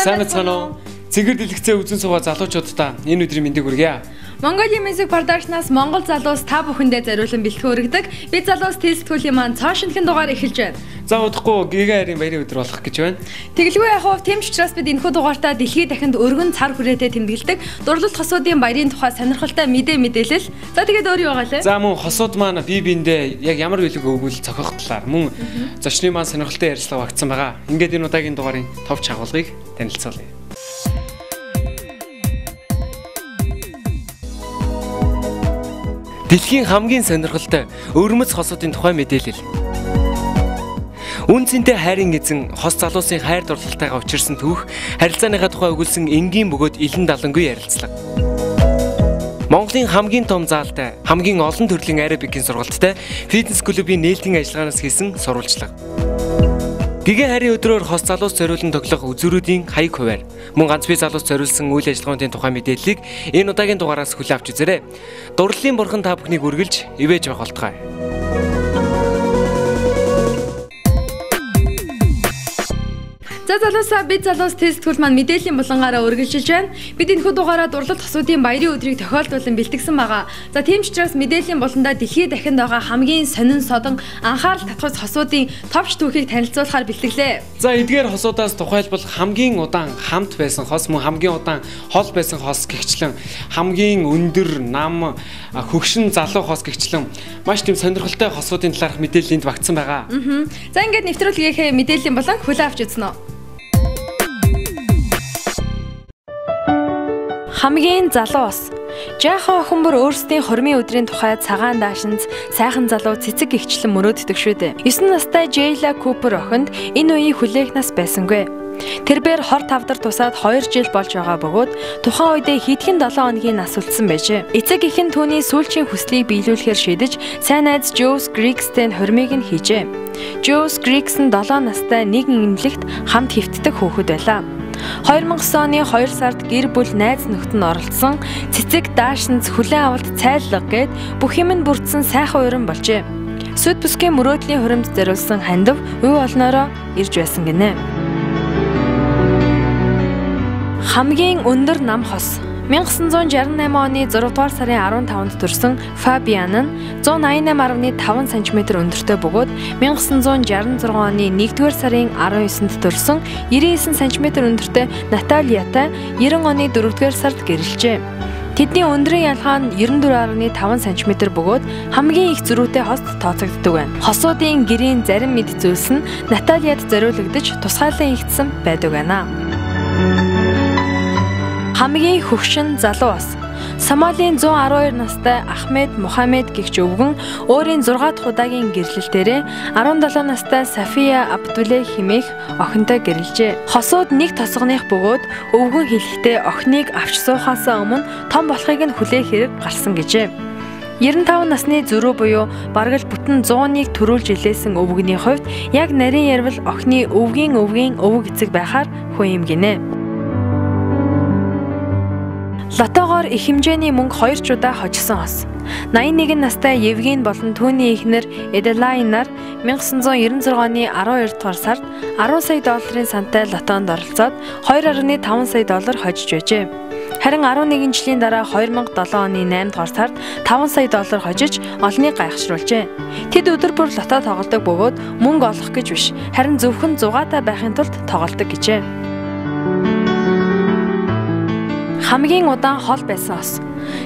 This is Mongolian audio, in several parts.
Сайн байна. Цэгэр дэлгэцээ үзэн суугаа залуучуудаа энэ өдрийн мэндийг хүргье. Mongolia Music Production-аас Монгол залуус та бүхэндээ зориулан бэлтгэн өргөдөг. Би залуус тэлсэтгүүлийн маань цоо шинхэн дугаар эхэлж байна. За удахгүй Гига харийн баярын өдөр болох гэж байна. Тэгэлгүй яг тийм ч учраас бид энэхүү дугаартаа дэлхийд дахинд өргөн цар хүрээтэй тэмдэглэдэг дурлал хосуудын баярын тухай сонирхолтой мэдээлэл. За тэгээд өөр юу байгаа лээ? За мөн хосууд маань бие биендээ яг ямар билег өгвөл цохих талаар мөн зочны маань сонирхолтой ярилцлага багтсан байгаа. Ингээд энэ удаагийн дугаарын товч агуулгыг танилцуулъя. Дэлхийн хамгийн сонирхолтой өвөрмөц хосуудын тухай мэдээлэл. Үнцэнтэй хайрын эзэн хос залуусын хайр дурлалтайгаа учирсан түүх, харилцааныхаа тухай өгүүлсэн энгийн бөгөөд илэн далангүй ярилцлага. Монголын хамгийн том заалтай, хамгийн олон төрлийн аэробикийн сургалттай фитнес клубын нээлтийн ажиллагаанаас хийсэн сурвалжлага. Гига харийн өдрөөр хос залуус зориулан тоглох үзүүрүүдийн хаяг хуваар мөн ганц бие залуус зориулсан үйл ажиллагааны тухай мэдээллийг энэ удаагийн дугаараас хүлээн авч үзээрэй. Дурлалын бурхан та бүхнийг үргэлж ивэж байх болтугай. За залуусаа бид залуус тэлсэтгүүл маань мэдээллийн булангаараа үргэлжилж байна. Бид энэхүү дугаараа дурлал хосуудын баярын өдрийг тохиолдуулан бэлтгэсэн байгаа. За тийм ч учраас мэдээллийн буландаа дэлхийд дахинд байгаа хамгийн сонин содон анхаарал татгах хосуудын товч түүхийг танилцуулахаар бэлтгэлээ. За эдгээр хосуудаас тухайлбал хамгийн удаан хамт байсан хос мөн хамгийн удаан хол байсан хос гихчлэн хамгийн өндөр нам хөгшин залуу хос гихчлэн маш тийм сонирхолтой хосуудын талаарх мэдээллийг багтсан байгаа. За ингээд нэвтрүүлгийнхээ мэдээллийн буланг хүлээн авч үзнэ. Хамгийн залуу ос. Жаахан охин бүр өөрсдийн хормын өдрийн тухай цагаан даашинз сайхан залуу цэцэг гихчлэн мөрөөддөг шүү дээ. 9 настай Джейла Купер охинд энэ үеийг хүлээх нас байсангүй. Тэрээр хор тавдар тусаад 2 жил болж байгаа бөгөөд тухайн үедээ хэдхэн 7 хоногийн нас үлдсэн байжээ. Эцэг эх нь түүний сүүлчийн хүслийг биелүүлэхээр шийдэж сайн найз Joss Griggsтэй хормыг нь хийжээ. Joss Griggs нь 7 настай нэгэн эмнэлэгт хамт хэвтдэг хүүхэд байлаа. 2009 оны 2 сард гэр бүл найз нөхдөд нь оролцсон цэцэг даашинз хүлээн авалт цайллага гээд бүх юм нь бүрдсэн сайхан уран болжээ. Сүд бүсгийн мөрөөдлийн хуримд зориулсан хандив үе олноороо ирж байсан гинэ. Хамгийн өндөр нам хос. 1968 оны 6 дугаар сарын 15-нд төрсэн Фабиан нь 188.5 см өндөртэй бөгөөд 1966 оны 1-р сарын 19-нд төрсэн 99 см өндөртэй Наталиятай 90 оны 4-р сард гэрэлжээ. Тэдний өндрийн ялгаа нь 94.5 см бөгөөд хамгийн их зөрүүтэй хост тооцогддог байна. Хосуудын гэрийн зарим мэд зүйлс нь Наталияд зориулагдаж тусгайлан игдсэн байдаг байна. Хамгийн хөгшин залуу ос. Сомалийн 112 настай Ахмед Мухаммед гэгч өвгөн өөрийн 6 дахь удаагийн гэрлэлтээрээ 17 настай Сафия Абдулле хэмээх охинтой гэрэлжээ. Хосууд нэг тосгоных бөгөөд өвгөн хэлэхдээ охиныг авч суухаасаа өмнө том болохыг нь хүлээх хэрэг гарсан гэжээ. 95 насны зөрүү буюу бараг л бүтэн 100-ыг төрүүлж илээсэн өвгөний хувьд яг нарийн ярвал охины өвгийн өвөг эцэг байхаар хүн юм гинэ. Лотогоор их хэмжээний мөнгө 2 чудаа хожсон ос. 81 настай Евген болон түүний эхнэр Эделайнаар 1996 оны 12 дугаар сард 10 сая долларын сантай лотонд оролцоод 2.5 сая доллар хожиж байжээ. Харин 11 жилийн дараа 2007 оны 8 дугаар сард 5 сая доллар хожиж олныг гайхшруулжээ. Тэд өдөр бүр лото тоглодог бөгөөд мөнгө олох гэж биш, харин зөвхөн зугаатай байхын тулд тоглодог гэжээ. Хамгийн удаан хол байсан ос.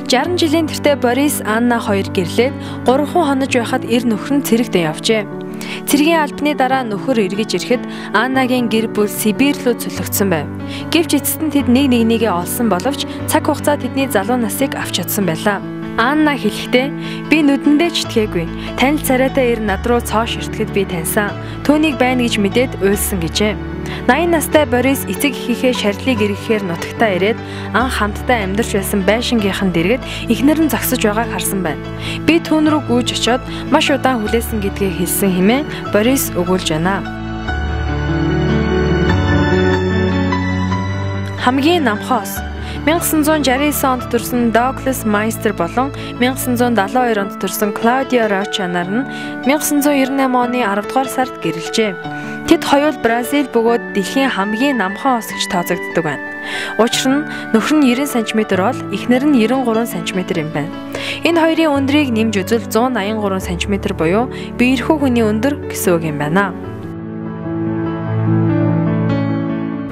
60 жилийн тэртээ Борис Анна хоёр гэрлээд 3 хонож байхад эр нөхөр нь цэрэгдээ явжээ. Цэргийн албаны дараа нөхөр эргэж ирэхэд Аннагийн гэр бүл Сибирь рүү цөлөгдсөн байв. Гэвч эцэст нь тэд нэгнийгээ олсон боловч цаг хугацаа тэдний залуу насыг авч чадсан байлаа. Анна хэлэхдээ би нүдэндээ ч итгээгүй. Танил царайтай эр над руу цоо ширтгэхэд би таньсан. Түүнийг байна гэж мэдээд уйлсан гэжээ. 80 настай Борис эцэг эхийнхээ шарилыг эргэхээр нутагтаа ирээд анх хамтдаа амьдарч байсан байшингийнхан дэргэд эхнэр нь зогсож байгааг харсан байна. Би түүн рүү гүйж очиод маш удаан хүлээсэн гэдгээ хэлсэн хэмээн Борис өгүүлж байна. Хамгийн намхоос 1969 онд төрсэн Douglas Meister болон 1972 онд төрсэн Claudia Rocha нар нь 1998 оны 10 дугаар сард гэрэлжээ. Тэд хоёул Бразил бөгөөд дэлхийн хамгийн намхан ос гэж тооцогддог байна. Учир нь нөхөр нь 90 см бол эхнэр нь 93 см юм байна. Энэ хоёрын өндрийг нэмж үзвэл 183 см буюу биерхүү хүний өндөр гэсэн үг юм байна.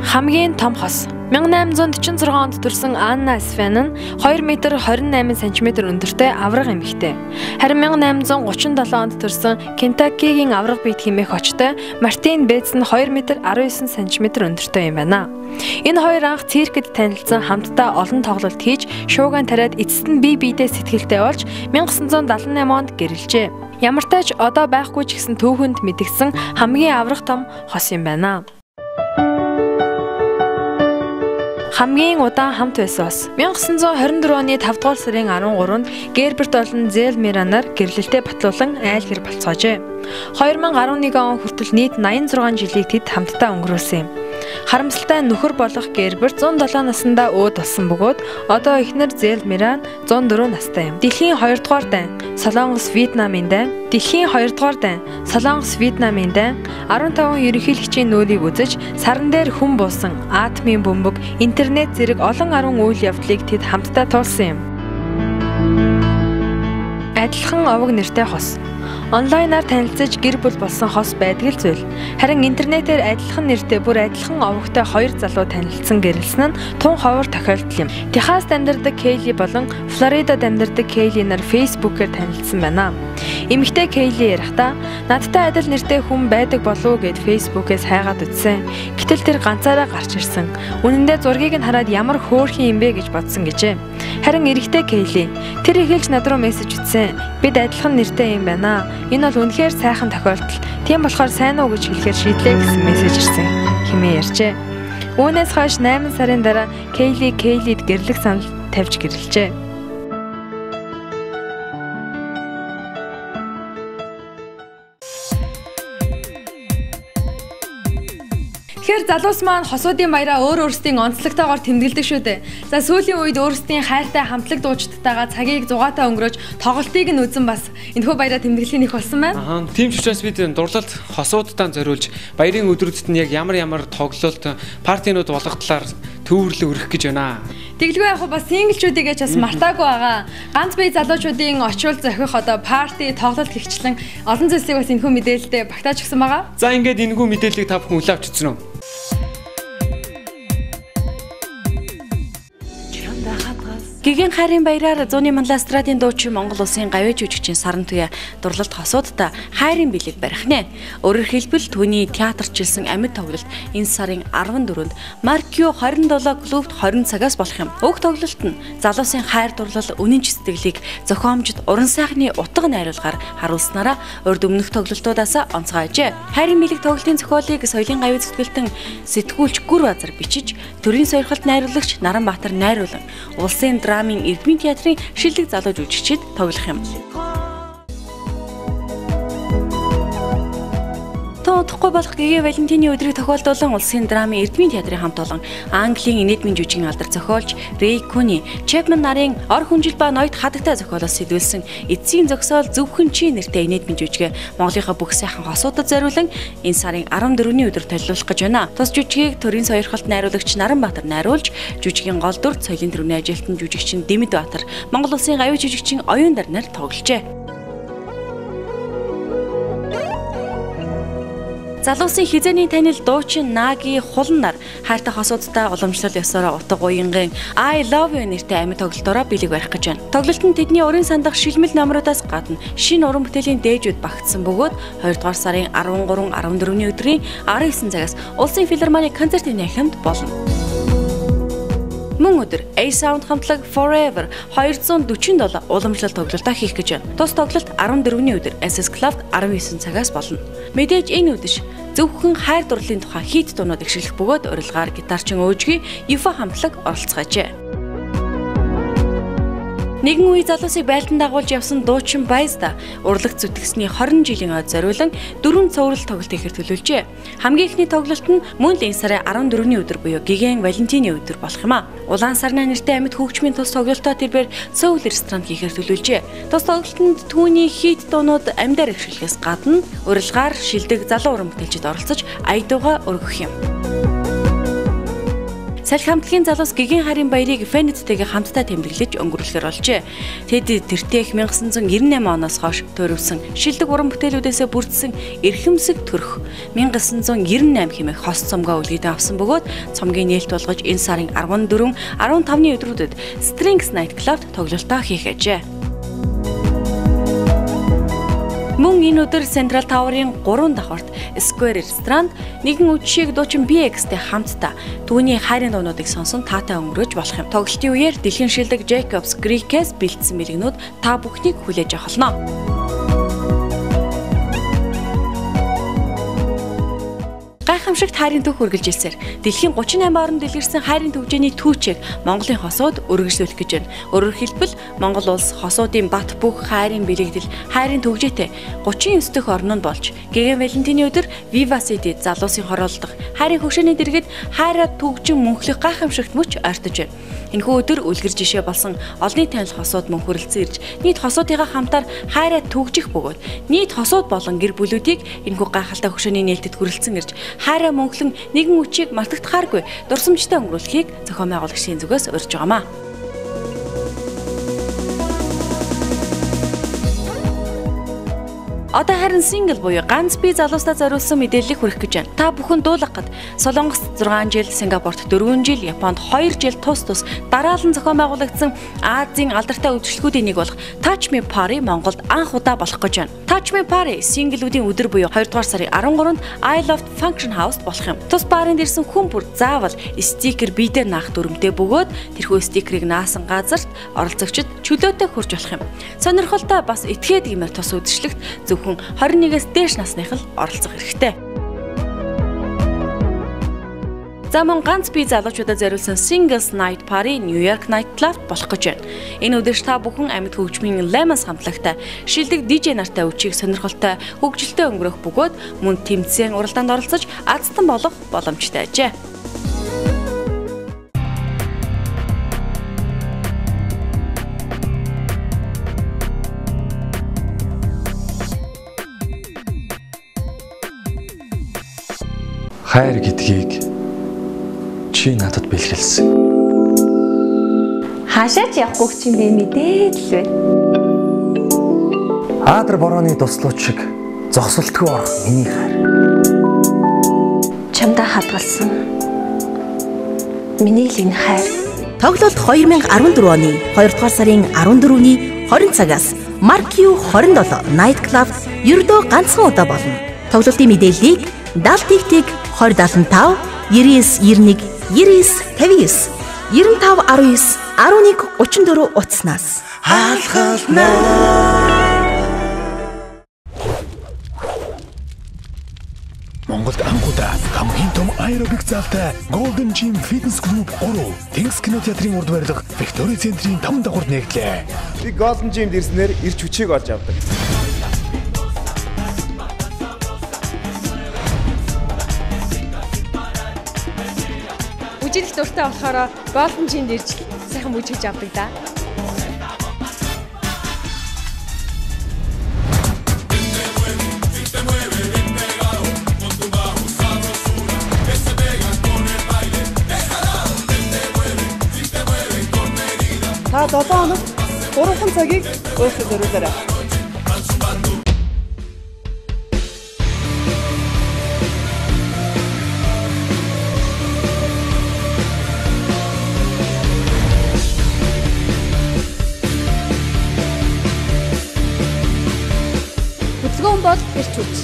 Хамгийн том хос 1846 онд төрсэн Анна Свен нь 2 м 28 см өндөртэй авраг эмэгтэй. Харин 1837 онд төрсэн Кентаккигийн авраг биет хэмээх очтой Мартин Бетс нь 2 м 19 см өндөртэй юм байна. Энэ хоёр анх циркэд танилцсан хамтдаа олон тоглолт хийж, шууган тариад эцэст нь бие биедээ сэтгэлтэй болж 1978 онд гэрэлжээ. Ямар ч одоо байхгүй ч гэсэн түүхэнд мэдгдсэн хамгийн авраг том хос юм байна. Хамгийн удаан хамт байсан ос 1924 оны 5 дугаар сарын 13-нд Герберт болон Зельмиранаар гэрлэлтэд батлуулан айл хэр болцоожээ. 2011 он хүртэл нийт 86 жилийг тэд хамтдаа өнгөрүүлсэн юм. Харамсалтай нөхөр болох Герберт 107 наснда өөд болсон бөгөөд одоо эхнэр Зельмиран 104 настай юм. Дэлхийн 2 дугаар дайн Солонгос Вьетнамын дайн 15 ерөнхийлөгчийн нөлийг үзэж саран дээр хүн буусан атомын бөмбөг, интернет зэрэг олон арван үйл явдлыг тэд хамтдаа туулсан юм. Адилхан овог нэртэй хос. Онлайнаар танилцаж гэр бүл болсон хос байдаг л зүйл. Харин интернетээр адилхан нэртэй бүр адилхан овогтой хоёр залуу танилцсан гэрэлсэн нь тун ховор тохиолдол юм. Техаст амьдардаг Кейли болон Флоридад амьдардаг Кейли нар Facebook-ээр танилцсан байна. Эмэгтэй Кейли ярихдаа надтай адил нэртэй хүн байдаг болов уу гэд Facebook-ээс хайгаад үтсэн. Гэтэл тэр ганцаараа гарч ирсэн. Үнэндээ зургийг нь хараад ямар хөөрхөн юм бэ гэж бодсон гэжээ. Харин эрэгтэй Кейли тэр эхэлж над руу мессеж үтсэн. Бид адилхан нэртэй юм байна. Энэ бол үнэхээр сайхан тохиолдол. Тийм болохоор сайн уу гэж хэлэхээр шийдлээ гэсэн мессеж ирсэн хэмээн ярьжээ. Үүнээс хойш 8 сарын дараа Кейлид гэрлэх санал тавьж гэрлэжээ. Тэгэхээр залуус маань хосуудын баяраа өөр өөрсдийн онцлогтойгоор тэмдэглэдэг шүү дээ. За сүүлийн үед өөрсдийн хайртай хамтлаг дуучидтайгаа цагийг зугаатай өнгөрөөж тоглолтыг нь үзэн бас энэхүү баяраа тэмдэглэх нэг болсон байна. Тийм ч учраас бид дурлалт хосуудтай зориулж баярын өдрүүдэд нь яг ямар тоглолт партинууд болгох талаар төвөрлө өргөх гэж байна. Тэглгүй яг бас синглчүүдийгээ ч бас мартаагүй байгаа. Ганц бие залуучуудын очвол зохих одоо парти тоглолт гихчлэн олон зүйлсийг бас энэхүү мэдээлэлдээ багтааж өгсөн байгаа. За ингээд энэхүү мэдээллийг та бүхэн хүлээн авч үзсэн үү? Гигийн хайрын баяраар зууны манластрадын дуучин Монгол улсын гавьяа жүжигчин Саран Туяа дурлалт хосуудтай хайрын бэлэг барих нэ. Өөрөөр хэлбэл түүний театрчилсан амьд тоглолт энэ сарын 14-нд Маркио 27 клубт 20 цагаас болох юм. Уг тоглолт нь залуусын хайр дурлал үнэн ч сэтгэлийг зохиомжид уран сайхны утга найруулгаар харуулснараа урд өмнөх тоглолтуудаас онцгойжээ. Хайрын бэлэг тоглолтын зохиолыг соёлын гавьяа зүтгэлтэн сэтгүүлч Гүр Базар бичиж, төрийн сойрхолт найруулагч Наранбаатар найруулан улсын драмын Эрдмийн театрын шилдэг залуу жүжигчид тоглох юм. Тоохгүй болох гэгээ Валентины өдрийг тохиолдуулан улсын драмын Эрдмийн театрын хамт олон Английн инээдмийн жүжигчин алдар зохиолч Рэй Куни, Чэпман нарын ор хүнжил ба ноёд хадагтай зохиолоос сэтгүүлсэн эцсийн зогсоол Зөвхөн чи нэртэй инээдмийн жүжигээ Монголынхаа бүх сайхан хосуудад зориулан энэ сарын 14-ний өдөр толиулах гэж байна. Тус жүжигийг төрийн сойрхолт найруулагч Наранбаатар найруулж, жүжигийн гол дүр соёлын төрний ажилтан жүжигчин Дэмэд Баатар, Монгол улсын гавьяа жүжигчин Оюун Дарнаар тоглолжээ. Залуусын хизээний танил дуучин Наги Хулан нар хайртай хосуудтай уламжлал ёсоор утга уянгийн I Love You нэртэй амьд тоглолтоороо бэлэг барих гэж байна. Тоглолт нь тэдний урын сандах шилмэл номеруудаас гадна шинэ уран бүтээлийн дээжүүд багтсан бөгөөд 2 дугаар сарын 13-14-ний өдрийн 19 цагаас Улсын филармоны концертын ахимд болно. Мөн өдөр A-Sound хамтлаг Forever 247 уламжлалт тоглолтоо хийх гэж байна. Тус тоглолт 14-ний өдөр SS Club 19 цагаас болно. Мэдээж энэ үдэш зөвхөн хайр дурлалын тухай хит дуунууд игшгэлэх бөгөөд урилгаар гитарчин Өөжгийн Юфа хамтлаг оролцгаажээ. Нэгэн үе залуусыг байлдан дагуулж явсан дуучин Баязда урлагт зүтгэсний 20 жилийн ад зориулан 4 цуврал тоглолт хийхээр төлөвлөжээ. Хамгийн ихний тоглолт нь мөн л энэ сарын 14-ний өдөр буюу Гиген Валентины өдөр болох юм а. Улаан сарнаа нэртэй амьд хөгжмийн тус тоглолтоо тэрээр Сөүл ресторанд хийхээр төлөвлөжээ. Тус тоглолтод түүний хит дуунууд амьдаар ихшлэхээс гадна урилгаар шилдэг залуу уран бүтээлчид оролцож аядууга өргөх юм. Салхи хамтлагийн залуус Гиген харийн баярыг Фэнэттэйгээ хамтдаа тэмдэглэж өнгөрүүлэхээр болжээ. Тэд тэртех 1998 оноос хойш төрөвсөн шилдэг уран бүтээлүүдээс бүрдсэн эрхэмсэг төрх 1998 хэмээх хос цомгоо үлгээдэн авсан бөгөөд цомгийн нээлт болгож энэ сарын 14, 15-ны өдрүүдэд Strings Night Club тоглолтоо хийх ажээ. Мөн энэ өдөр Central Tower-ын 3 давхарт Square ресторанд нэгэн үдшийг дуучин BX-тэй хамтдаа түүний хайрын дуунуудыг сонсон таатай өнгөрөөж болох юм. Тоглолтын үеэр дэлхийн шилдэг Jacobs Creek-ээс бэлдсэн мэлгэнүүд та бүхнийг хүлээж авах болно. Гайхамшигт хайрын түүх үргэлжилсээр дэлхийн 38 орнд дэлгэрсэн хайрын төвжээний түүчийг Монголын хосууд өргөжлүүлэх гэж байна. Өөрөөр хэлбэл Монгол улс хосуудын бат бөх хайрын бэлэгдэл, хайрын төвжээтэй 39 дэх орн нь болж Гиген Валентины өдөр Viva City залуусын хороолдох хайрын хөгшөөний дэргэд хайраа түгжин мөнхлөх гайхамшигт мөч ойртож байна. Энэхүү өдөр үлгэр жишээ болсон олонний танил хосууд мөн хүрэлцэн ирж нийт хосуудынхаа хамтаар хайраа түгжих бөгөөд нийт хосууд болон гэр бүлүүдийг энэхүү гайхалтай хөгшөөний нээлтэд хүрэлцэн ирж хайраа мөнхлөн нэгэн үчийг мартагдахааргүй дурсамжтай өнгөрүүлэхийг зохион байгуулагчийн зүгээс урьж байгаамаа. Одоо харин сингл буюу ганц бие залуустаа зориулсан мэдээллийг хүргэх гэж байна. Та бүхэн дуулахад Солонгост 6 жил, Сингапурт 4 жил, Японд 2 жил тус дараалан зохион байгуулагдсан Азийн алдартай үйлчлэгүүдийн нэг болох Touch Me Party Монголд анх удаа болох гэж байна. Touch Me Party синглүүдийн өдөр буюу 2 дугаар сарын 13-нд I Love Function House болох юм. Тус баарынд ирсэн хүн бүр заавал стикер биедээ наах дүрмтэй бөгөөд тэрхүү стикерийг наасан газарт оролцогчид чөлөөтэй хүрч болох юм. Сонирхолтой бас этгээд гэмээр тус үдшилтэд зөвхөн 21-ээс дээш насных л оролцох хэрэгтэй. За мөн ганц бие залуучуудад зориулсан Singles Night Party New York Night Club болох гэж байна. Энэ өдөр та бүхэн амьд хөгжмийн Lemons хамтлагтай шилдэг DJ нартай үчиг сонирхолтой хөгжилтэй өнгөрөх бөгөөд мөн тэмцээн уралдаанд оролцож азтан болох боломжтой ажээ. Хайр гэдгийг чи надад бэлгэлсэн. Хаашаач явахгүй чинь би мэдээд л байна. Аадар борооны дуслууч шиг зогсолтгүй орох миний хайр. Чамдаа хадгалсан миний л энэ хайр. Тоглолт 2014 оны 2 дугаар сарын 14-ний 20 цагаас Mark U 27 Night Club ердөө ганцхан удаа болно. Тоглолтын мэдээллийг 70 2075 9991 9959 9519 1134 утаснаас Хаалхалнаа. Монголд анхудаа хамгийн том аэробик залтай Golden Gym Fitness Group 3 Тэнгис кинотеатрын урд барилга Victoria центрийн 5 давхурд нэгдлээ. Би Golden Gym дэрснээр ирч хүчийг олж авдаг. Үжиглэх дуртай болохоор Golden Gym-д ирж сайхан бүжигж авдаг да. Та 7 хоног 3 цагийг өөрсдөө зориулаарай. Хөдөлгөөн бол ирч хүч.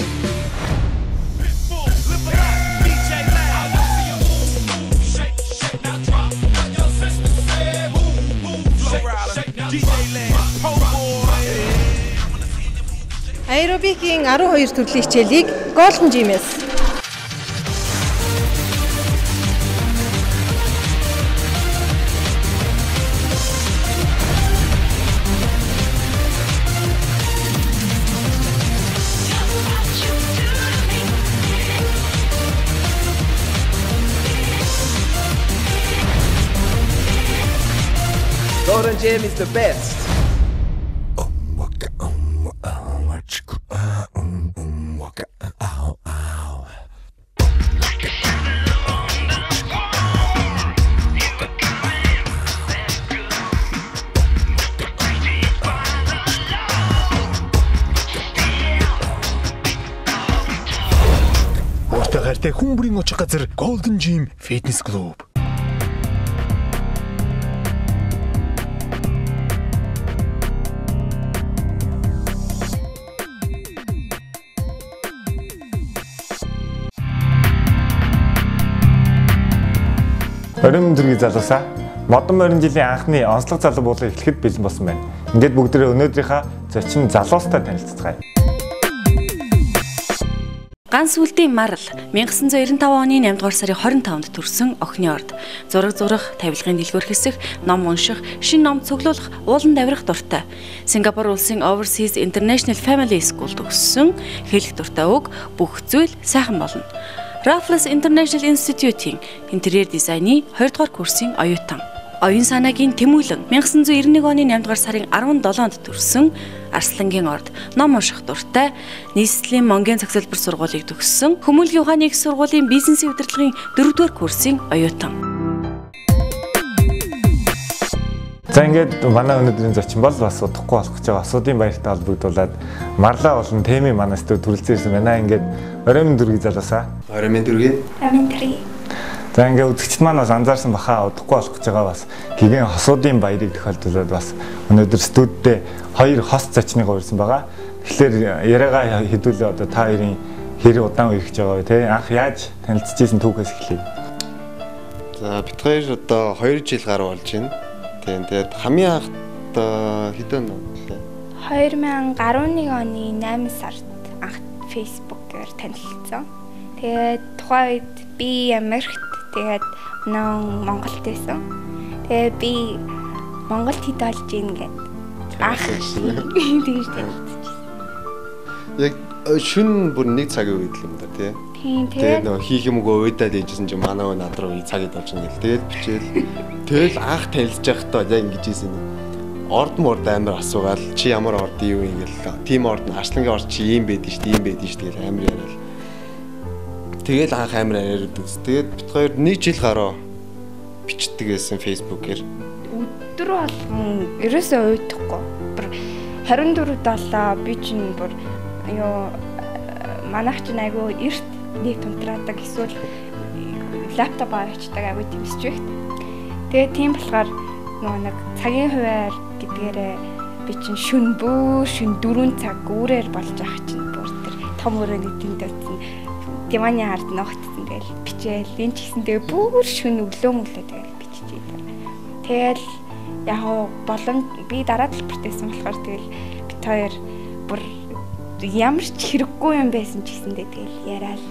Аэробикийн 12 төрлийн хичээлийг Golden Gym-ээс Golden Gym is the best. Өөртөө хайртай хүн бүрийн очих газар Golden Gym Fitness Club. Оройн өдрийн залуусаа модон морин жилийн анхны онцлог залуу буулгыг эхлэхэд бэлэн болсон байна. Ингээд бүгдээрээ өнөөдрийнхаа зочин залуустай танилццгаая. Ганц үлдийн Марл 1995 оны 8 дугаар сарын 25-нд төрсэн охины орд зураг зурах, тавилгын дэлгүүр хэсэх, ном унших, шин ном цуглуулах, уулан даврах дуртай. Сингапур улсын Overseas International Family School төгссөн хэлэх дуртай үг бүх зүйл сайхан болно. Raffles International Institute-ийн интерьер дизайны 2 дугаар курсын оюутан. Оюун санаагийн тэмүүлэн 1991 оны 8 дугаар сарын 17-нд төрсэн Арслангийн орд ном унших дуртай, нийслэлийн Монгийн цагсалбар сургуулийг төгссөн, Хүмүүнлэгийн ухааны их сургуулийн бизнесийн удирдлагын 4 дугаар курсын оюутан. За ингээд манай өнөөдрийн зочин бол бас удахгүй болох гэж байгаа асуудын баяртай холбогдуулаад Марлаа болон Тэмийн манай студид төрөлцсөн байна. Ингээд оройн дөрвийн залуусаа. Оройн дөрвийн. Амин три. За ингээд үзэгчд маань бас анзаарсан баха удахгүй болох гэж байгаа бас гигэн хосуудын баярыг тохиолдуулаад бас өнөөдөр студидтэй хоёр хос зочныг урьсан байгаа. Тэгэхээр яриагаа хэдүүлээ одоо та хоёрын хэрэг удаан үеих гэж байгаа тий. Анх яаж танилцчихсэн түүхээс эхлэе. За бид хоёр одоо 2 жил гаруй болж байна. Тэгээд хамгийн анх хэдэн он вэ? 2011 оны 8 сард анх Facebook-ээр танилцсан. Тэгээд тухайн үед би Америкт тэгээд Монголд байсан. Тэгээд би Монголд хэд олж ийн гэдэг анх тэгж танилцчихсан. Яг шүн бүр 1 цагийн үед л юм да тий. Тэгээд нөгөө хийх юмгүй уйдаад ээжсэн чинь манай над руу цагид болж ингээл тэгээд бичээл тэгэл анх танилцж байхдаа яг ингэж ийсэн юм. Орд морд амар асуугаал чи ямар орд юу ингээл тим орд Арслангийн орд чи ийм байдэн шүү дээ ийм байдэн шүү дээ амар яриад. Тэгэл анх амар яриад үз. Тэгээд бид хоёр 1 жил гаруй бичдэг байсан Facebook-ээр. Өдөр болгон ерөөсөө уйдахгүй. 24 долоо би чинь бүр ёо манайх чинь айгүй эрт нэг тунтраадаг эсвэл лаптоп авчдаг айгүй тэмсэж байхт. Тэгээд тийм болохоор нөгөө нэг цагийн хуваар гэдгээрээ би чинь шүн 4 цаг үүрээр болж ах чинь бүр тэр том өрөөний тэмдэгтэн диваны ард ногтсон тэгэл бичээл энэ ч гэсэн тэгээ бүр шүн өглөө тэгэл биччихээ. Тэгэл яг болон би дараа төлбөртэйсэн болохоор тэгэл бит хоёр бүр ямар ч хэрэггүй юм байсан ч гэсэндээ тэгэл яриад.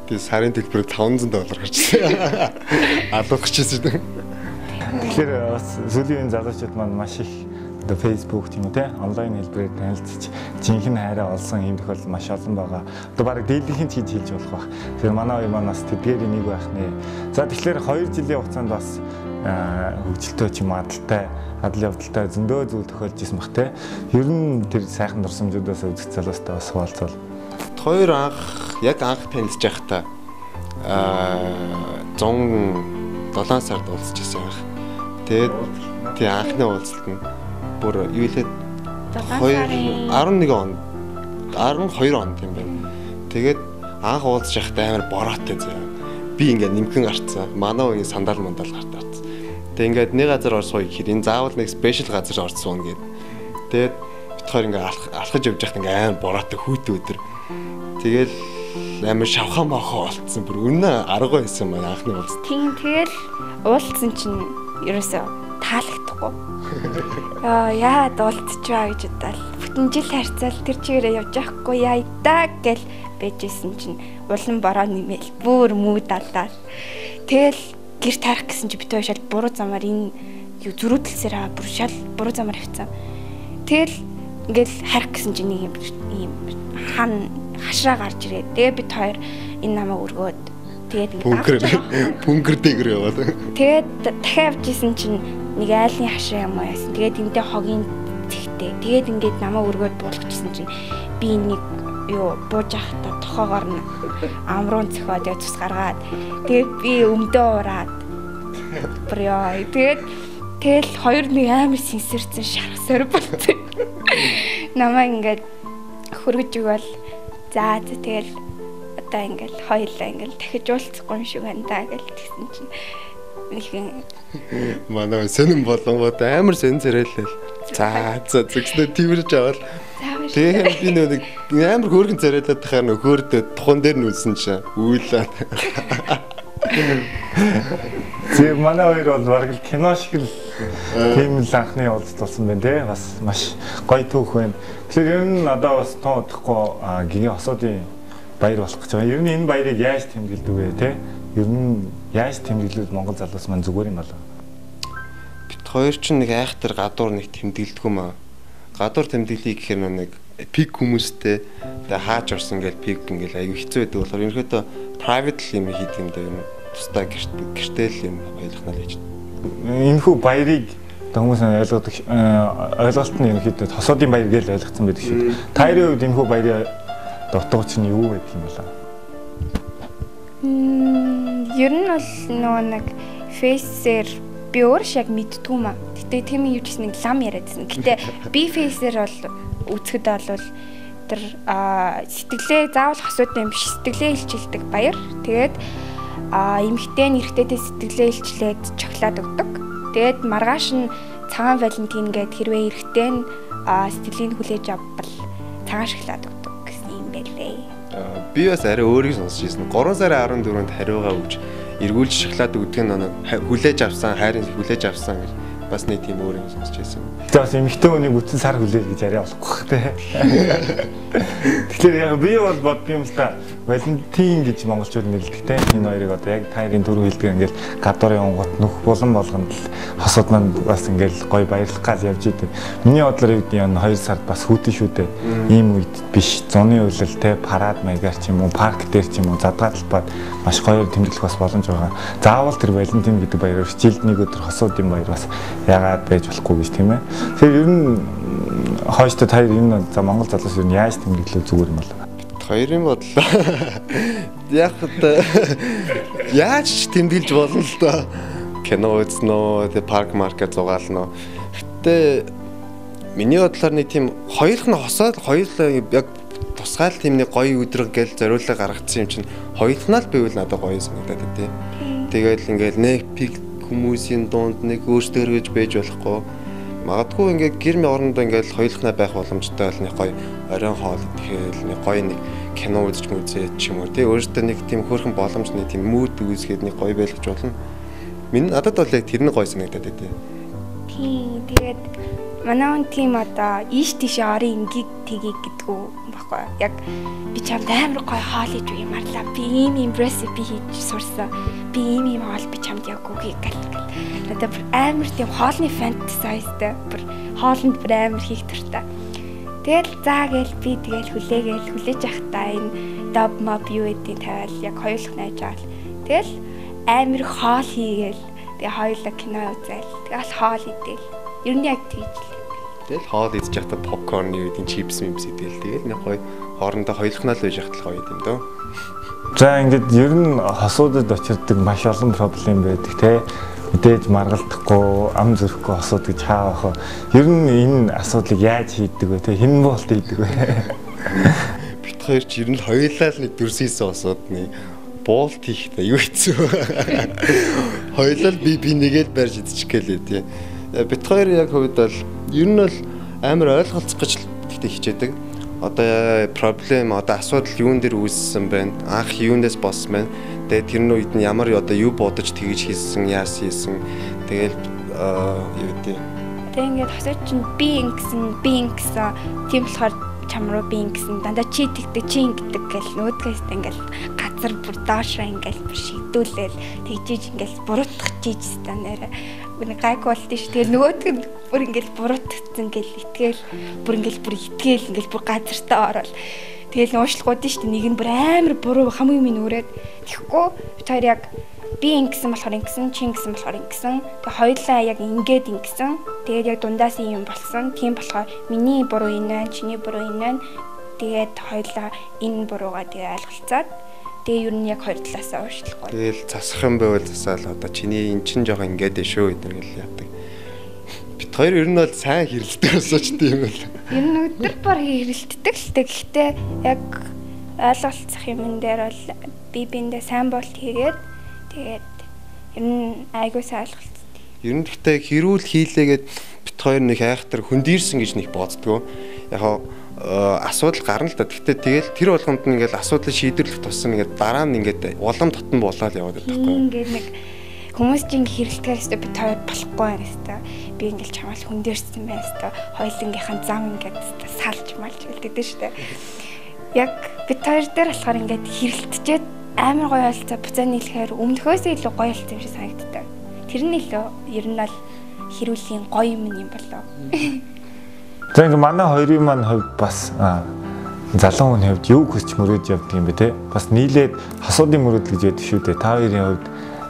Тэгээ сарын төлбөр $500 гарчсан. Алуух гэжсэн дээ. Тэгэхээр бас сүүлийн залуучууд маань маш их одоо Facebook тийм үү те онлайн хэлбэрээр танилцж жинхэнэ хайраа олсон юм тохиолдол маш олон байгаа. Одоо бараг дийлэнх ч хийж болох бах. Тэгэхээр манай хоёр маань бас тэдгээр нэг байх нэ. За тэгэхээр 2 жилийн хугацаанд бас хөгжилтэй ч юм адалтай адал явдалтай зөндөө зүйл тохиолж ирсэн бах те. Ер нь тэр сайхан дурсамжуудаас үзэх залуустай бас хуваалцвал. Хоёр яг анх танилцж байхдаа 107 сард уулзчихсан байх. Тэгээд тий анхны уулзалт нь бүр юу лээ 11 он 12 онд юм байна. Тэгээд анх уулзж байхдаа амар бороотой заяа. Би ингээд нэмхэн гарцсан. Манай үеийн сандал мандал гартаа. Тэгээд ингээд нэг газар орсоо гэхэд энэ заавал нэг спешиал газар орсон гэд. Тэгээд бид хоёр ингээд алхаж явж байхдаа ингээд амар бороотой хүүтэй өдөр. Тэгэл амар шавхан мохоо болцсон. Бүр үнэ арга байсан маа анхны уулзалт. Тийм тэгэл уулзсан чинь ерөөсөө таалагдахгүй. Яагаад уулзчихваа гэж бодвол бүтэн жил харьцаал тэр чигээрээ явж байхгүй яйдаа гэл байжсэн чинь улан бороо нэмэл бүр мүү далаад. Тэгэл гэр тарах гэсэн чи битээ шал буруу замаар энэ юу зөрүүдлсээр бүр шал буруу замаар хавцсан. Тэгэл ингээл харах гэсэн чи нэг юм хан хашраа гарч ирээд тэгээ бид хоёр энэ намайг өргөөд тэгээд пүнкэр дээгэр яваад. Тэгээд дахиад явж исэн чинь нэг айлын хашаа юм уу яасан. Тэгээд энтэй хогийн зихтэй. Тэгээд ингээд намаа өргөөд буулгачихсан чинь би нэг юу бууж ахта тохоогоор нь амруун цохоо тэгээд цус гаргаад тэгээд би өмдөө ураад брио тэгэл хоёр нэг амар синсэрсэн шарах сорь болтой. Намаа ингээд хөргөж өгөөл за тэгэл одоо ингээд хоёлаа ингээд дахиж уулзахгүй юм шиг байна да гэж тэгсэн чинь нэгэн манай сонин болонгууд амар сэн зэрэлэл. За зүгснээ тиймэрж аваад тэгээд би нэг амар хөөргөн зэрэлээд тахаар нөхөрдөө тухан дээр нүлсэн чинь үйлээ. Тэг манай хоёр бол бараг кино шиг л тийм л анхны уулзалт болсон байна те. Бас маш гоё түүх байна. Тэгэхээр ер нь одоо бас тоодохгүй гинэ хосоодын баяр болох гэж байгаа. Ер нь энэ баярыг яаж тэмдэглэдэг вэ те? Ер нь яаж тэмдэглэвэл Монгол залуус маань зүгээр юм болоо. Бид хоёр ч нэг айхтар гадуур нэг тэмдэглэдэг юм аа. Гадуур тэмдэглэе гэхээр нэг пик хүмүүстэй тэгээ хааж орсон ингээл пик ингээл аюу хэцүү байдаг болохоор ерөнхийдөө private юм хийдэг юм да юм. Тусдаа гэртэл юм ойлгохнаа л хийж. Энэхүү баярыг хүмүүс ойлгодог ойлголт нь ерөнхийдөө хосоодын баяр гэж ойлгоцсон байдаг шүү. Таарийн хувьд энэхүү баярын дутууч нь юу байдаг юм болоо? Ер нь бол нөгөө нэг фейсээр би өөр шиг мэдтгүй юм аа. Гэтэ тийм юм ч нэг лам яриадсэн. Гэтэ би фейсээр бол үзэхэд бол тэр сэтгэлээ заавал хосоотой юм биш сэтгэлээ илчилдэг баяр. Тэгээд эмэгтэй нэрхтээтэй сэтгэлээ илчлээд чоколад өгдөг. Тэгээд маргааш нь цагаан валентин гээд хэрвээ эрэгтэй нь сэтгэлийн хүлээж авбал цагаан шоколад өгдөг гэсэн юм байлээ. Би бас арай өөрийг сонсч ирсэн. 3 сарын 14-нд хариугаа өгч эргүүлж шоколад өгдөг нь хүлээж авсан, хайрын хүлээж авсан гэж бас нэг тийм өөрийг сонсч ирсэн. За бас эмэгтэй хүнийг үтэн сар хүлээл гэж арай болохгүй те. Тэгэхээр яг би бол бодд юм л та Валентин гэж монголчууд нэрлэдэг те. Энэ хоёрыг одоо яг таарийн төрөв хэлдэг ингээл гадуурын онгот нөх булан болгонд л хосууд маань бас ингээл гой баярлах гал явж идэв. Миний бодлоор юу гэдэг нь 2 сард бас хүүтэн шүү дээ. Ийм үед биш зуны үйлэл те парад маягаар ч юм уу парк дээр ч юм уу задгаа талбайд маш гоё тэмдэглэх бас боломж байгаа. Заавал тэр Валентин гэдэг баяраар хичээлд нэг өдөр хосуудын баяр бас яагаад байж болохгүй гэж тийм ээ. Тэгэхээр ер нь хойштой таар энэ за Монгол залуус ер нь яаж тэмдэглэх зүгээр юм бол хоёрын бодлоо. Яг яаж тэмдэглэж болно л доо. Кино үзнэ, тэ парк маркет зугаална. Гэтэ миний бодлоор нэг тийм хоёулах нь хосоод хоёулаа яг тусгаал тийм нэг гоё өдрөг гэл зориулаа гаргацсан юм чинь хоёулнаа л байвал надад гоё санагдаад тий. Тэгэл ингээл нэг пик хүмүүсийн дунд нэг өөртөө гэж байж болохгүй. Магадгүй ингээд гэр мэт орондоо ингээд хоёулахнаа байх боломжтой бол нэг гоё оройн хоол идэхэл нэг гоё нэг кино үзэж мүзээ ч юм уу тий өөртөө нэг тийм хөөрхөн боломж нэг тийм мууд үзгээд нэг гоё байлгаж болно. Миний надад бол яг тэр нь гоё санагдаад байдэ. Тийм тэгээд манай он тийм одоо ийш тийш орын ингийг тгий гэдгүү баггүй. Яг би чамд амар гоё хоол хийж үг юмарлаа. Би ийм ресипи хийж сурсан. Би ийм хоол би чамд яг үгүй гэл. Надад амар тийм хоолны фантазитай. Бүр хоолнд бүр амар хийх туртай. Тэгэл заа гээл би тэгэл хүлээж ахтаа энэ доб моб юу гэдгийг тавиал яг хоёулах найж авал. Тэгэл амар хоол хийгээл тэгээ хоёулаа кино үзээл. Тэгэл хоол идээл. Ер нь яг тийж л. Тэгэл хоол идэж байхдаа попкорн юу гэдэг чипс мипс идээл. Тэгэл нэг гоё хоорондоо хоёулахнаа л байж хатал гоё юм дөө. За ингээд ер нь хосуудад очирдаг маш олон проблем байдаг те. Мэдээж маргалдахгүй, ам зүрхгүй хосууд гэж хаах. Ер нь энэ асуудлыг яаж хийдэг вэ те? Хэн боолт хийдэг вэ? Бид хоёр ч ер нь хоёулаа л нэг дүрсийсэн хосуудны боолт хийхдээ юу хэцүү. Хоёулаа л би нэгээд барьж идчих гэлээ тий. Бид хоёр яг хувьд бол ер нь бол амар ойлголцох гэж тэгтээ хичээдэг. Одоо проблем одоо асуудал юун дээр үүссэн байна? Анх юунаас болсон байна? Тэгээд тэр нь үед нь ямар одоо юу бодож тэгж хийсэн, яасан хийсэн. Тэгэл юу гэдэг. Тэг ингээд хосооч чинь би ингэсэн. Тийм болохоор чам руу би ингэсэн. Дандаа чи тэгдэг, чи ингэдэг гэл нүүдгээс ингээл газар бүр доошоо ингээл бүр шигдүүлээл тэгжиж ингээл буруутгах жижигтэй нэрэ. Нэг гайгүй болт ш. Тэгэл нөгөөдг нь бүр ингээл буруутгцсан гэл итгэл бүр итгэл бүр газартаа ороод тэгэл уушлахууд нь шүү дээ. Нэг нь бүр амар буруу хамгийн минь үрээд тэгэхгүй бид хоёр яг би ингэсэн болохоор ингэсэн, чи ингэсэн болохоор ингэсэн. Тэгээ хоёулаа яг ингээд ингэсэн. Тэгээд яг дундаас юм болсон. Тийм болохоор миний буруу энэ байна, чиний буруу энэ байна. Тэгээд хоёулаа энэ буруугаа тэгээ ойлголцоод тэгээ ер нь яг хоёр талаасаа уушлахгүй. Тэгэл засах юм байвал засаал одоо чиний эн чин жоохон ингээд шүү гэдэг л яадаг. Бид хоёр ер нь бол сайн хэрэлдэх өсөж тийм байл. Ер нь өдөр бүр хэрэлддэг л дээ. Гэхдээ яг ойлголцох юм дээр бол би биндээ сайн болт хийгээд тэгээд ер нь айгуу сайн ойлголцдог. Ер нь гэхдээ хэрүүл хийлээгээд бид хоёр нэг айхтар хөндийрсэн гэж нэг боддгоо. Яг асуудал гарна л да. Гэхдээ тэгэл тэр болгонд нь ингээл асуудлыг шийдвэрлэх тусам ингээд дараа нь ингээд улам татан болоод яваад байдаг байхгүй. Ингээд нэг хүмүүс чинь хэрэлдэхээр өстө бид хоёр болохгүй байна өстө. Би ингээд чамаал хөндөрсөн байна өстө. Хоёулынгийнхэн зам ингээд салж малж үлддэг шүү дээ. Яг бид хоёр дээр болохоор ингээд хэрэлдчихэд амар гоё ойлцоо буцаа нийлэхээр өмнөхөөс илүү гоё ойлцсон юм шиг санагддаг. Тэр нь илүү ер нь бол хэрүүлийн гоё юм болоо. За ингээ манай хоёрын маань хувьд бас залуу хүний хувьд юу хүсч мөрөөд явдаг юм бэ те? Бас нийлээд хасуудын мөрөөдөл гэж байдаг шүү дээ. Та хоёрын хувьд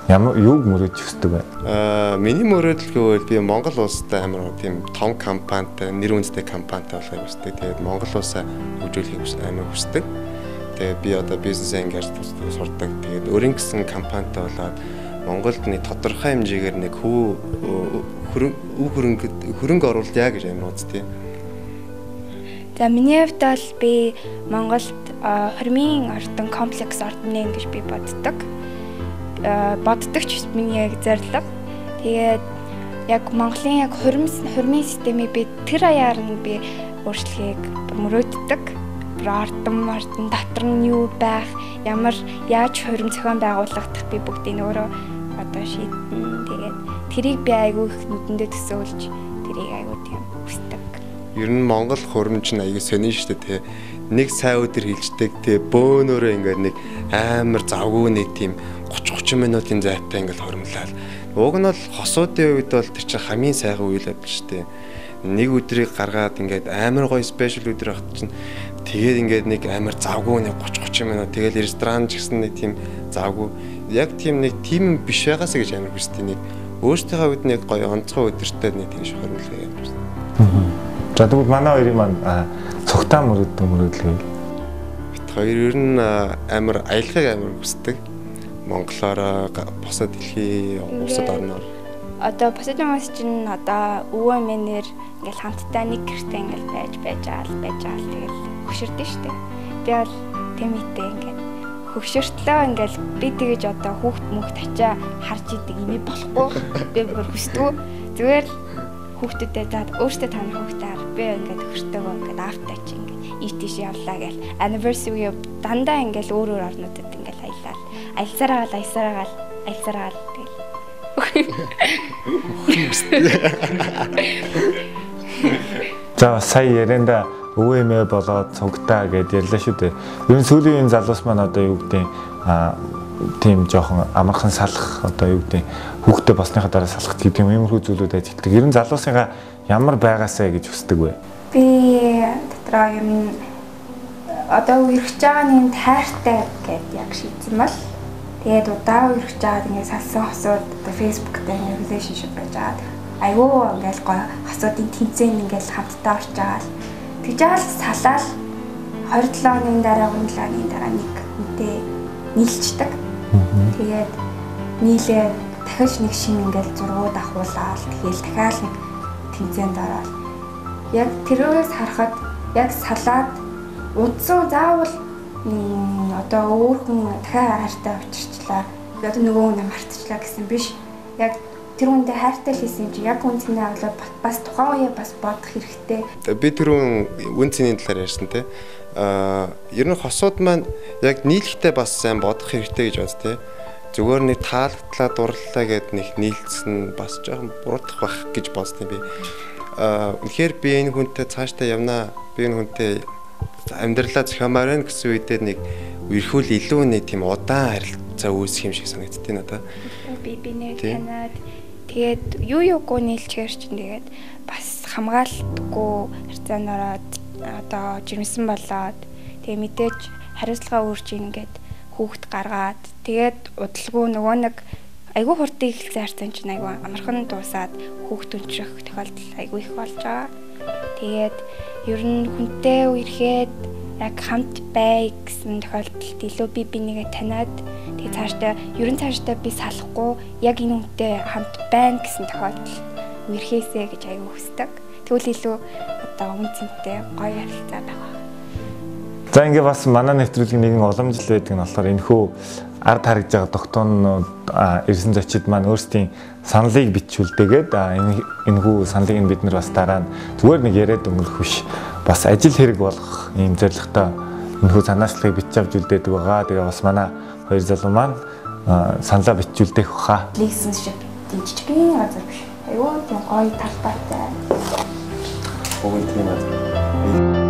ямар юуг мөрөөдж хүсдэг вэ? Миний мөрөөдөл гэвэл би Монгол улстай амар тийм том компанитай, нэр үнэтэй компанитай болохыг хүсдэг. Тэгээд Монгол улсаа хөгжүүлэхийг амар хүсдэг. Тэгээд би одоо бизнес ангиас сурдаг. Тэгээд өөрийн гэсэн компанитай болоод Монголд нэг тодорхой хэмжээгээр нэг хөрөнгө оруулъя гэж амар үзтээ. За миний хувьд бол би Монголд хормын ордон комплекс ордны гэж би боддог. Боддог ч миний яг зорилго. Тэгээд яг Монголын яг хормын системийг би тэр аяар нь би өөрчлөхийг мөрөөддөг. Ордон дотор нь юу байх, ямар яаж хормын зохион байгуулагдах би бүгдийг өөрөө одоо шийдэн. Тэгээд тэрийг би айгүй их нүдэндээ төсөөлж тэрийг айгүй тийм хүсдэг. Ер нь Монгол хуримч нь аягүй сонин шүү дээ. Нэг сайн өдөр хилждэг те бөөнөрөө ингээд нэг амар завгүй нэг тийм 30 минутын зайтай ингээд хоримлал. Уг нь бол хосуудын үед бол тэр чинь хамгийн сайхан үйл явдал шүү дээ. Нэг өдрийг гаргаад ингээд амар гоё спешиал өдөр авах чинь тэгээд ингээд нэг амар завгүй нэг 30 минут тэгээд ресторан ч гэсэн нэг тийм завгүй яг тийм нэг тийм биш байгаасаа гэж амар хүсдэг. Нэг өөртөө үед нэг гоё онцгой өдөртэй нэг тийм хоримлал юм байна. За тэгвэл манай хоёрын маань цогтаа мөрөөдөл. Бид хоёр ер нь амар аялахыг амар хүсдэг. Монголоор босоод дэлхий усад орноор. Одоо босоод хүмүүс чинь одоо өвөө мэнээр ингээл хамтдаа нэг гэртээ ингээл байж аал тэгэл хөшөрдөн штэ. Би бол тэмээтэй ингээл хөвшөртлөө ингээл би тэгэж одоо хүүхд мөхт ачаа харж идэг юм болохгүй. Би бүр хүсдэг. Зүгээр хүүхдүүдэд заад өөртөө тань хүүхдээр би ингээд хөртөөгөө ингээд автаа чи ингээд ийш явлаа гэл anniversary дандаа ингээд өөр орнуудад ингээд аялал. Аялсараа тэгэл. За сая яренда өвөө эмээ болоод цугтаа гэд ярьлаа шүү дээ. Ер нь сүүлийн залуус маань одоо юу гэдэг тийм жоохон амархан салах одоо юу гэдэг хүүхдээ болсныхаа дараа салах гэдэг юм иймэрхүү зүйлүүд ажилладаг. Ер нь залуусынхаа ямар байгаасаа гэж хүсдэг вэ? Би дотроо юм одоо үерхэж байгаа нэг тайртай гэд яг шийдсэн бол тэгээд удаа үерхэж байгаа ингээд салсан хосууд одоо Facebook дээр нэг relationship байж байгаа. Айгүй ингээд гоё хосуудын тэнцэн ингээд хамтдаа орж байгаа л тэгжаал салаал 27 хоногийн дараа 3 хоногийн дараа нэг үнтэй нийлцдэг. Тэгээд нийлээ дахиж нэг шинэ ингээд зургууд ахуулаад тэгээл дахиад нэг тэнцээнд ороод яг тэрөөс харахад яг салаад удсан заавал одоо өөр хүн дахиад хайртай авчирчлаа. Одоо нөгөө хүн мартчихлаа гэсэн биш. Яг тэр хүнтэй хайртай л хийсэн юм чи яг үнцний авлаа бас тухайн үе бас бодох хэрэгтэй. Би тэр үн цэний талаар ярьсан те. Ер нь хосууд маань яг нийлэхдээ бас сайн бодох хэрэгтэй гэж бод те. Зүгээр нэг таалагдлаа дурлалаа гэд нэг нийлцсэн бас жоохон буруудах байх гэж бодсон би. Үнэхээр би энэ хүнтэй цаашдаа явнаа. Би энэ хүнтэй амьдралаа зохиомоор байна гэсэн үедээ нэг үерхүүл илүү нэг тийм удаан харилцаа үүсэх юм шиг санагдтыг надад. Би нэр танаад тэгээд юугүй нийлчихэр чинь тэгээд бас хамгаалтгүй харьцаанаараа одоо жирэмсэн болоод тэгээд мэдээж хариуцлага өөрч ингээд хүүхэд гаргаад тэгээд удалгүй нөгөө нэг айгүй хурдан эхэлсэн харьцан чинь айгүй амархан дуусаад хүүхэд өнчрөх тохиолдол айгүй их болж байгаа. Тэгээд ер нь хүнтэй үерхэд яг хамт бай гэсэн тохиолдолд илүү би бинийгээ таниад тэгээд цаашдаа би салахгүй яг энэ хүнтэй хамт байна гэсэн тохиолдол үерхээсэ гэж айгүй хүсдэг. Тэгвэл илүү одоо үнцэнтэй гоё харилцаа байгаа. За ингээ бас манай нэвтрүүлгийн нэгэн уламжлал байдаг нь болохоор энэхүү ард харагдж байгаа тогтоонууд ирсэн зочид маань өөрсдийн саналыг бичүүлдэггээд энэхүү саналыг нь бид нар бас дараа нь зүгээр нэг яриад өнгөрөх биш бас ажил хэрэг болох ийм зорилготой энэхүү санаачлалыг бичиж авч үлдээдэг байгаа. Тэгээ бас манай хоёр залуу маань саналаа бичүүлдэх баха. Лийсэн шиг жижигхэн газар биш. Айгүй тийм гоё талбайтай. Бүгд тийм аа.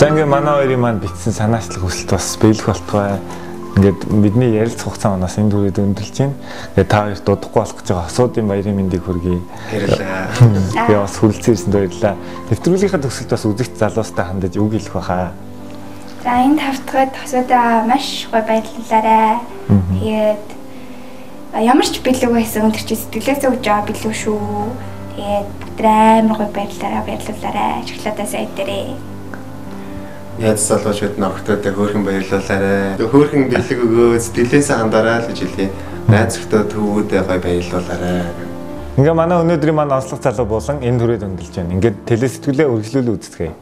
За ингээ манай хоёрын маань бичсэн санаачлал хүсэлт бас биелэх болтугай. Ингээд бидний ярилцах хугацаа манаас энэ дүрээд өндөрлж байна. Тэгээ та хоёр дуудахгүй болох гэж байгаа асуудын баярын мэндийг хүргэе. Баярлалаа. Тэгээ бас хүрэлцэн ирсэнд баярлалаа. Нэвтрүүлгийнхаа төгсөлд бас үзэгч залуустай хандаж үг хэлэх байхаа. За энэ тавтахад асуудаа маш гоё баярлалаарай. Тэгээд ямар ч бэлэг байсан өндөр чи сэтгэлээсээ өгж байгаа бэлэг шүү. Тэгээд бүгд амар гоё баярлалаарай. Шоколадаа сайн дээрээ. Яаж залуучууд нөхдөдөө хөөрхөн баярлуулаарай. Хөөрхөн бэлэг өгөө сэтгэлээсээ хандаарай л гэж хэлье. Найз зөвхөн төвүүдээ гоё баярлуулаарай. Ингээ манай өнөөдрийн маань онцлог залуу болон энэ түрээд өндөрлж байна. Ингээд телесэтгүүлээ үргэлжлүүлэн үздэгэ.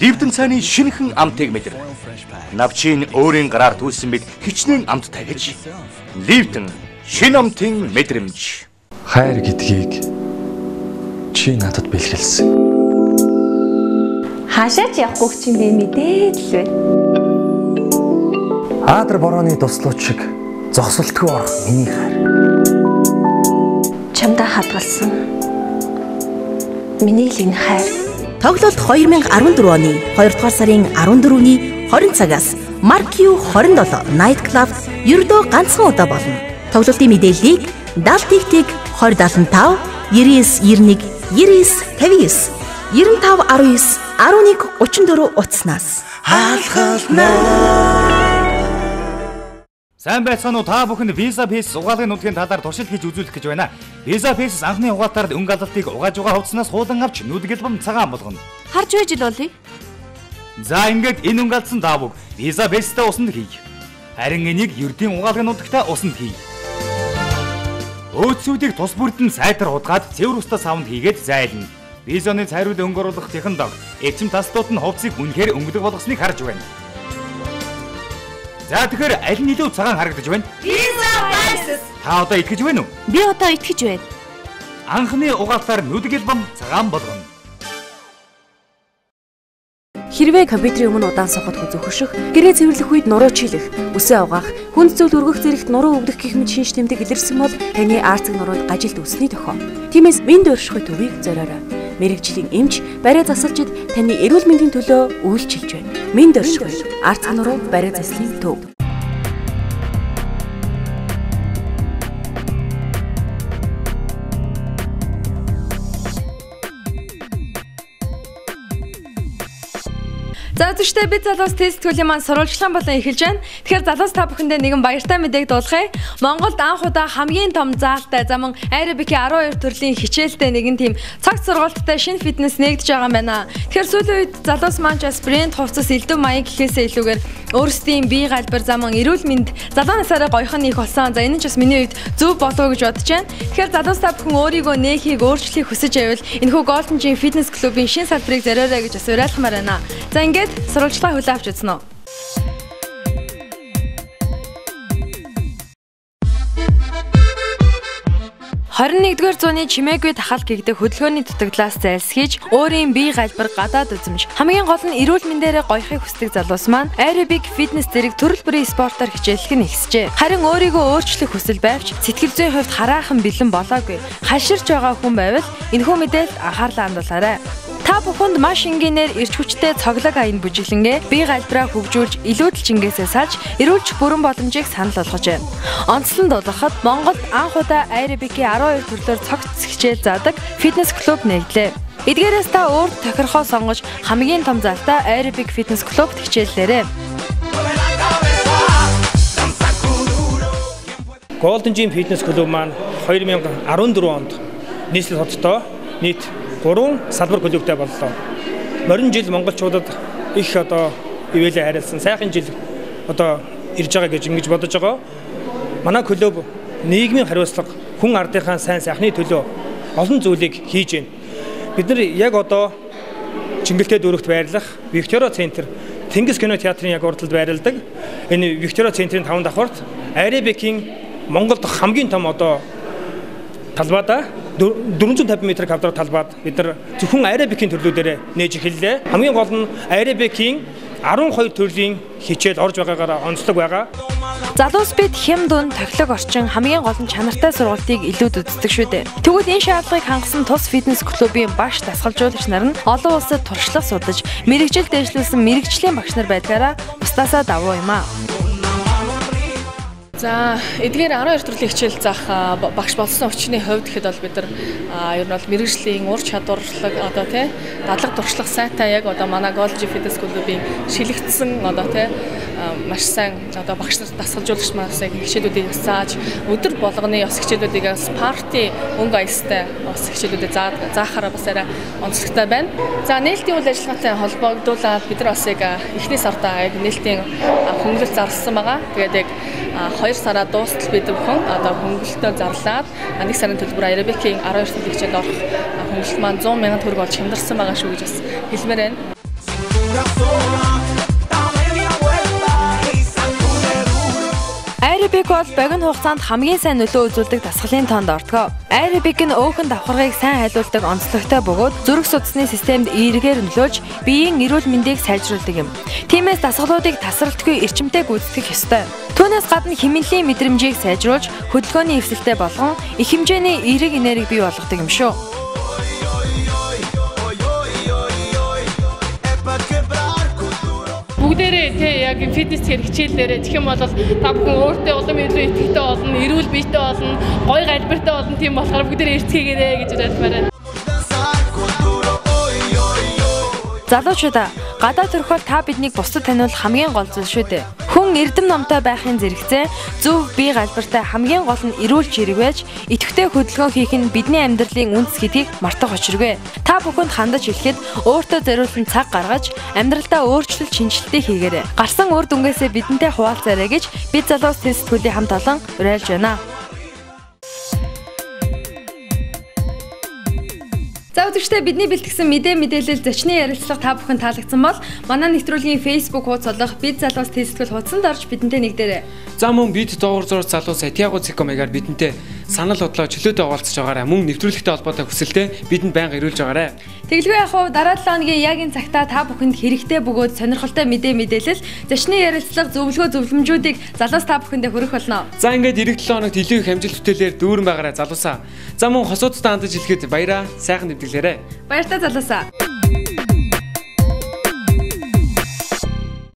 Лифтэн цааны шинэхэн амтыг мэдэр. Навчин өөрийн гараар түүсэн мэд хичнээн амт тагиж. Лифтэн шинэ амтын мэдрэмж. Хайр гэдгийг чи надад бэлгэлсэн. Хаашаач явахгүй чинь би мэдээд л байна. Аадар борооны туслууч шиг зогсолтгүй орох миний хайр. Чамдаа хадгалсан миний л энэ хайр. Тоглолт 2014 оны 2 дугаар сарын 14-ний 20 цагаас Mark-U 27 Night Club ердөө ганцхан удаа болно. Тоглолтын мэдээллийг 70 2075 9991 9959 9519 1134 утаснаас халахна. Сайн байцгаана уу та бүхэнд Visa Pass угаалгын нутгийн талаар туршилт хийж үзүүлэх гэж байна. Visa Pass анхны угаалтаар өнгө алдалтыг угааж байгаа хувцснаас хуудан авч нүүдэл бам цагаан болгоно. Харж байж л болъё. За ингээд энэ өнгө алдсан даавууг Visa Pass-тай усанд хий. Харин энийг ердийн угаалгын нутагтай усанд хий. Өөцүүдийг тус бүрдэн сайтар худгаад цэвэр устай савнд хийгээд зайлна. Visa-ны цайруулын өнгө оруулах технологи эцэм тастууд нь хувцсыг үнэхээр өнгөлөг болгосныг харж байна. За тэгэхээр аль нь илүү цагаан харагдаж байна? Visa Pass. Та одоо итгэж байна уу? Би одоо итгэж байна. Анхны угаалтаар нүдгэл бам цагаан болгоно. Хэрвээ компьютерийн өмнө удаан сохот хүзүүхших, гэрээ цэвэрлэх үед нуруу чийлэх, үсээ угаах, хүнд зүйл өргөх зэрэгт нуруу өвдөх гэх мэт шинж тэмдэг илэрсэн бол таны арцэг нурууд гажилт үүсний тохио. Тиймээс минь дөршихуй төвийг зориорой. Мэргэжлийн эмч бариа засалжид таны эрүүл мэндийн төлөө үйлчилж байна. Минь дөршихуй арцэг нуруу бариа заслын төв. За зөвштэй бид залуус тест төлөв маань сурвалжлан болон эхэлж байна. Тэгэхээр залуус та бүхэндээ нэгэн баяртай мэдээг дуулгая. Монголд анх удаа хамгийн том заалтай замун аэробикийн 12 төрлийн хичээлтэй нэгэн тийм цагт сургалттай шинэ фитнес нэгдэж байгаа юм байна. Тэгэхээр сүүлийн үед залуус маань ч бас брэнд хувцас элдв маяг гэхээсээ илүүгээр өөрсдийн бие галбир замун эрүүл мэнд залуу насаараа гоёхон их болсон. За энэ нь ч бас миний үед зөв болов уу гэж бодож байна. Тэгэхээр залуус та бүхэн өөрийгөө нээхийг өөрчлөхийг хүсэж байвал энэхүү Golden Gym Fitness Club-ийн шинэ салбарыг зориорой гэж бас уриалмаар байна. За ингээд сурвалжлага хүлээн авч үзнэ үү. 21-р зууны чимээгүй тахал гэгдэх хөдөлгөөний дутагдлаас зайлсхийж өөрийн бие галбир гадаад үзмж хамгийн гол нь эрүүл мэндээрээ гоёхыг хүсдэг залуус маань аэробик фитнес зэрэг төрөл бүрийн спортоор хичээллэх нь ихсжээ. Харин өөрийгөө өөрчлөх хүсэл байвч сэтгэл зүйн хувьд хараахан бэлэн болоогүй. Хаширч байгаа хүн байвал энэхүү мэдээлэлд анхаарлаа хандуулаарай. Та бүхэнд маш энгийнээр эрч хүчтэй цоглог аян бүжиглэнгээ бие галбираа хөгжүүлж илүүдэл чингээсээ салж эрүүлжих бүрэн боломжийг санал болгож байна. Онцлон дуулгахад Монголд анх удаа аэробикийн 12 төрлөөр цогц хичээл заадаг фитнес клуб нэгдлээ. Эдгээрээс та өөрт тохирохоо сонгож хамгийн том залтай аэробик фитнес клубт хичээллээрэй. Golden Gym Fitness Club маань 2014 онд нийслэл хоттой нийт 3 салбар клубтай боллоо. Морин жил монголчуудад их ивэлээ харилцсан сайхан жил ирж байгаа гэж ингэж бодож байгаа. Манай клуб нийгмийн хариуцлага, хүн ардынхаа сайн сайхны төлөө олон зүйлийг хийж байна. Бид нар яг Чингэлтэй дүүрэгт байрлах Виктория центр, Тэнгис кино театрын яг урдталд байрладаг. Энэ Виктория центрийн 5 давхарт аэробикийн Монголд хамгийн том талбайда 450 м квадрат талбайд бид нар зөвхөн аэробикийн төрлүүдээр нээж эхэллээ. Хамгийн гол нь аэробикийн 12 төрлийн хичээл орж байгаагаар онцлог байгаа. Залуус бид хэм дунд тохилог орчин хамгийн гол нь чанартай сургалтыг илүүд үздэг шүү дээ. Тэгвэл энэ шаардлагыг хангасан тус фитнес клубын багш дасгалжуулагч нар нь олон улсад туршлага судалж, мэрэгжил дэвшлүүлсэн мэрэгжлийн багш нар байдгаараа бусдаасаа давуу юм аа. За эдгээр 12 төрлийн хичээл заах багш болсон хүчний хувьд гэхэд бол бид нар ер нь бол мэрэгжлийн ур чадварлаг дадлаг туршлага сайтай яг манай Golden Gym Fitness Club-ийн шилэгдсэн маш сайн багш нар дасгалжуулагч маань хичээлүүдийг зааж өдөр болгоны бас хичээлүүдийг парти өнгө аястай бас хичээлүүдийг заахаараа бас арай онцлогтой байна. За нээлтийн үйл ажиллагаатай холбогдуулаад бид нар бас яг эхний сартаа яг нээлтийн хөнгөлөлт зарласан байгаа. Тэгээд яг 2 сараа дуустал бид бүхэн хөнгөлөлтөд зарлаад 1 сарын төлбөр аэробикийн 12 төрлийн хичээлд орох хөнгөлөлт маань 100 сая төгрөг болж хямдарсан байгаа шүү гэж бас хэлмээр байна. Аэробик бол богино хугацаанд хамгийн сайн нөлөө үзүүлдэг дасгалын тоонд ордог. Аэробик нь өөхөн давхаргыг сайн хайлуулдаг онцлогтой бөгөөд зүрх судасны системд эергээр нөлөөлж биеийн эрүүл мэндийг сайжруулдаг юм. Тиймээс дасгалуудыг тасралтгүй эрчимтэй гүйцэтгэх ёстой. Түүнээс гадна хэмнэлийн мэдрэмжийг сайжруулж хөдөлгөөний эвсэлтэй болгон их хэмжээний эерэг энерги бий болгодог юм шүү. Бүгдээрээ яг фитнес хичээлээрээ тэгэх юм бол та бүхэн өөртөө улам илүү итгэвтэй болно, эрүүл биетэй болно, гоё галбиртай болно тийм болохоор бүгдээрээ эртгийгээрэй гэж хэлмээр байна. Залуучуудаа гадаад төрхөөл та биднийг бусдад таниулах хамгийн гол зүйл шүү дээ. Хүн эрдэм номтой байхын зэрэгцээ зөв бие галбиртай хамгийн гол нь эрүүл чирэг байж идэвхтэй хөдөлгөөн хийх нь бидний амьдралын үндэс гэдгийг мартах учиргүй. Та бүхэнд хандаж хэлэхэд өөртөө зориулсан цаг гаргаж амьдралдаа өөрчлөлт шинжилтийг хийгээрэй. Гарсан үр дүнгээсээ бидэнтэй хуваалцаарай гэж бид залуус тест төлөв хамт олон уриалж байна. За үзэгчдээ бидний бэлтгэсэн мэдээлэл зочны ярилцлага та бүхэн таалагдсан бол манай нэвтрүүлгийн Facebook хуудас болох бид залуус тестгэл хуудсанд орж бидэнтэй нэгдээрэй. За мөн бид доогуур зураг залуус @yahoo.com-аар бидэнтэй санал бодлоо чөлөөтэй хуваалцаж байгаарай. Мөн нэвтрүүлэгтэй холбоотой хүсэлтэд бидэнд байнга ирүүлж байгаарай. Тэглгүй яг хуу дараа 7 хоногийн яг энэ цагтаа та бүхэнд хэрэгтэй бөгөөд сонирхолтой мэдээлэл зочны ярилцлага зөвлөмжүүдийг залуус та бүхэндээ хүргэх болно. За ингээд эх 7 хоногт илүү их амжилт бүтээлээр дүүрэн байгаарай залуусаа. За мөн хосуудтай хандаж хэлэхэд баяраа сайхан нэвтгэлээрэй. Баяртай залуусаа.